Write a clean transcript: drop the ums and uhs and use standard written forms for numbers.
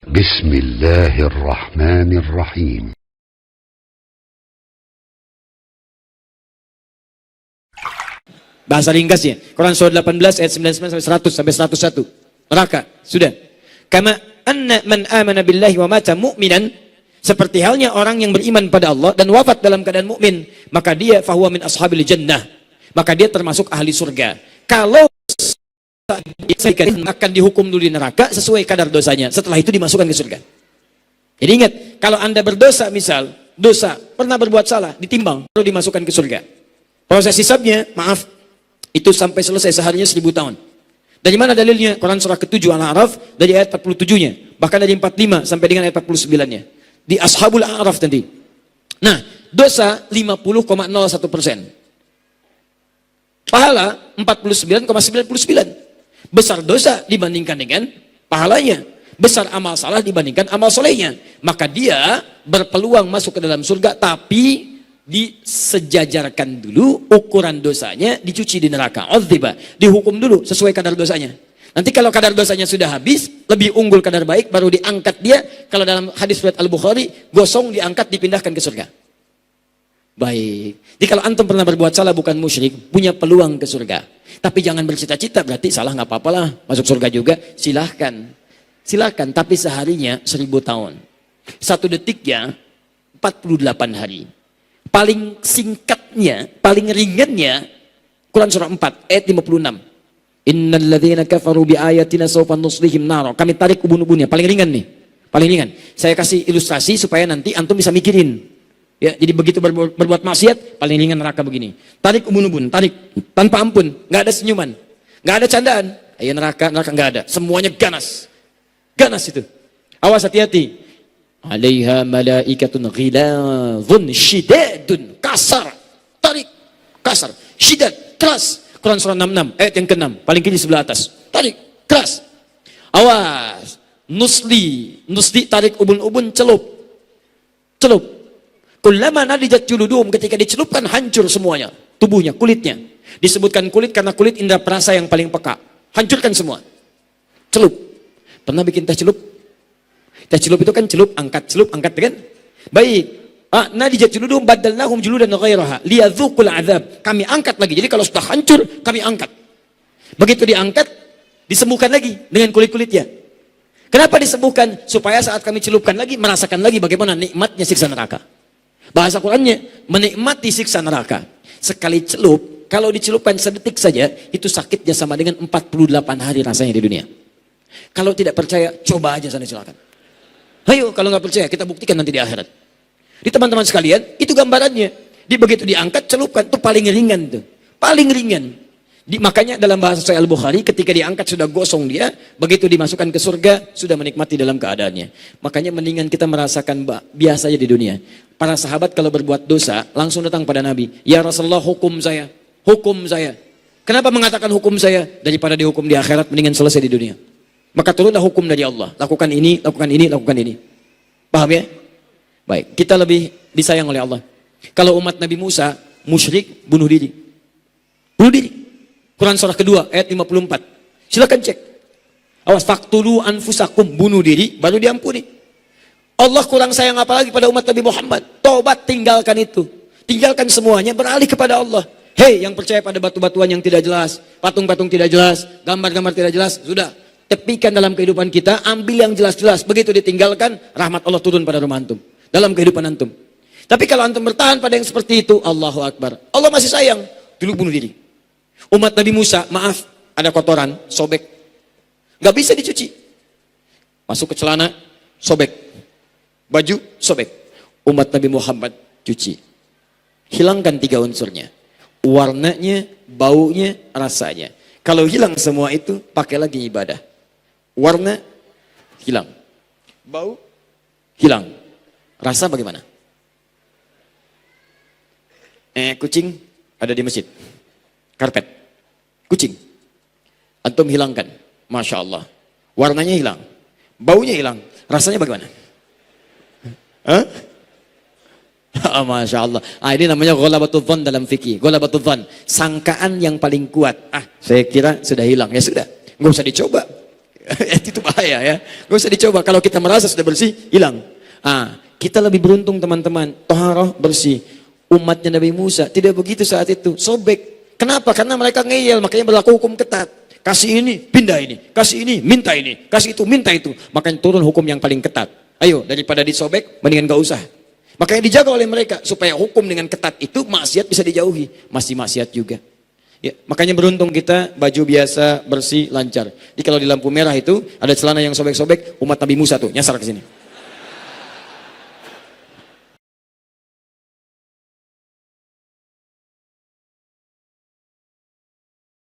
بسم الله الرحمن الرحيم. Bahasa ringkasnya, Quran surah 18 ayat 99 sampai 100 sampai 101. Neraka, sudah. Kama anna man amana billahi wa mata mu'minan, seperti halnya orang yang beriman pada Allah dan wafat dalam keadaan mukmin, maka dia fahuwa min ashabil jannah, maka dia termasuk ahli surga. Kalau akan dihukum dulu di neraka sesuai kadar dosanya, setelah itu dimasukkan ke surga. Jadi ingat, kalau Anda berdosa, misal dosa, pernah berbuat salah, ditimbang, baru dimasukkan ke surga. Proses hisabnya, maaf, itu sampai selesai seharinya 1000 tahun. Dari mana dalilnya? Quran surah ke-7 Al-A'raf dari ayat 47-nya, bahkan dari 45 sampai dengan ayat 49-nya. Di Ashabul A'raf nanti. Nah, dosa 50,01%. Pahala 49,99. Besar dosa dibandingkan dengan pahalanya. Besar amal salah dibandingkan amal solehnya. Maka dia berpeluang masuk ke dalam surga, tapi disejajarkan dulu ukuran dosanya, dicuci di neraka. Udziba, dihukum dulu sesuai kadar dosanya. Nanti kalau kadar dosanya sudah habis, lebih unggul kadar baik, baru diangkat dia. Kalau dalam hadis riwayat Al-Bukhari, gosong diangkat, dipindahkan ke surga. Baik. Jadi kalau antum pernah berbuat salah, bukan musyrik, punya peluang ke surga. Tapi jangan bercita-cita, berarti salah nggak apa-apalah, masuk surga juga, silahkan. Silahkan, tapi seharinya 1000 tahun. Satu detiknya 48 hari. Paling singkatnya, paling ringannya, Quran surah 4 ayat 56. Innal ladzina kafaru bi ayatina sawfa nuslihim nar. Kami tarik ubun-ubunnya, paling ringan nih. Paling ringan. Saya kasih ilustrasi supaya nanti antum bisa mikirin. Ya, jadi begitu berbuat maksiat, paling ringan neraka begini. Tarik ubun-ubun, tarik tanpa ampun, nggak ada senyuman, nggak ada candaan. Ayo neraka nggak ada. Semuanya ganas. Ganas itu. Awas, hati-hati. Alaiha malaikatun ghilazun syidadun, kasar, tarik, kasar, syidad, keras. Quran surah 66 ayat yang ke-6, paling kiri sebelah atas, tarik, keras. Awas, nusli, tarik ubun-ubun, celup. Kullama nadijat juluduhum, ketika dicelupkan hancur semuanya, tubuhnya, kulitnya. Disebutkan kulit karena kulit indera perasa yang paling peka. Hancurkan semua. Celup. Pernah bikin teh celup? Teh celup itu kan celup, angkat kan? Baik. Nadijat juluduhum badalnahum juludan ghairaha liyadzuqul azab. Kami angkat lagi. Jadi kalau sudah hancur, kami angkat. Begitu diangkat, disembuhkan lagi dengan kulit-kulitnya. Kenapa disembuhkan? Supaya saat kami celupkan lagi, merasakan lagi bagaimana nikmatnya siksa neraka. Bahasa Qurannya, menikmati siksa neraka. Sekali celup, kalau dicelupkan sedetik saja, itu sakitnya sama dengan 48 hari rasanya di dunia. Kalau tidak percaya, coba aja sana, silakan. Ayo, kalau nggak percaya, kita buktikan nanti di akhirat. Di teman-teman sekalian, itu gambarannya. Begitu diangkat, celupkan, itu paling ringan tuh. Paling ringan. Makanya dalam bahasa Sahih Al-Bukhari, ketika diangkat sudah gosong dia, begitu dimasukkan ke surga, sudah menikmati dalam keadaannya. Makanya mendingan kita merasakan biasa aja di dunia. Para sahabat kalau berbuat dosa, langsung datang pada Nabi. Ya Rasulullah, hukum saya. Hukum saya. Kenapa mengatakan hukum saya? Daripada dihukum di akhirat, mendingan selesai di dunia. Maka turunlah hukum dari Allah. Lakukan ini, lakukan ini, lakukan ini. Paham ya? Baik, kita lebih disayang oleh Allah. Kalau umat Nabi Musa, musyrik, bunuh diri. Bunuh diri. Quran surah kedua, ayat 54. Silakan cek. Awas, faktulu anfusakum, bunuh diri, baru diampuni. Allah kurang sayang apalagi pada umat Nabi Muhammad. Tobat, tinggalkan itu. Tinggalkan semuanya, beralih kepada Allah. Hei, yang percaya pada batu-batuan yang tidak jelas, patung-patung tidak jelas, gambar-gambar tidak jelas, sudah. Tepikan dalam kehidupan kita, ambil yang jelas-jelas. Begitu ditinggalkan, rahmat Allah turun pada rumah antum, dalam kehidupan antum. Tapi kalau antum bertahan pada yang seperti itu, Allahu Akbar, Allah masih sayang, dulu bunuh diri. Umat Nabi Musa, maaf, ada kotoran, sobek, gak bisa dicuci. Masuk ke celana, sobek. Baju, sobek. Umat Nabi Muhammad, cuci. Hilangkan 3 unsurnya. Warnanya, baunya, rasanya. Kalau hilang semua itu, pakai lagi ibadah. Warna hilang, bau hilang, rasa bagaimana? Kucing ada di masjid, karpet, kucing, antum hilangkan, masya Allah, warnanya hilang, baunya hilang, rasanya bagaimana? Hah? Masya Allah. Ini namanya ghalabatul dzan dalam fikih. Ghalabatul dzan, sangkaan yang paling kuat. Saya kira sudah hilang, ya sudah, nggak usah dicoba. Itu bahaya ya. Gak usah dicoba. Kalau kita merasa sudah bersih, hilang. Kita lebih beruntung teman-teman. Toharoh bersih. Umatnya Nabi Musa tidak begitu saat itu. Sobek. Kenapa? Karena mereka ngeyel. Makanya berlaku hukum ketat. Kasih ini, pindah ini. Kasih ini, minta ini. Kasih itu, minta itu. Makanya turun hukum yang paling ketat. Ayo, daripada disobek, mendingan gak usah. Makanya dijaga oleh mereka. Supaya hukum dengan ketat itu, maksiat bisa dijauhi. Masih maksiat juga. Ya, makanya beruntung kita baju biasa, bersih, lancar. Jadi kalau di lampu merah itu ada celana yang sobek-sobek, umat Nabi Musa tuh nyasar ke sini.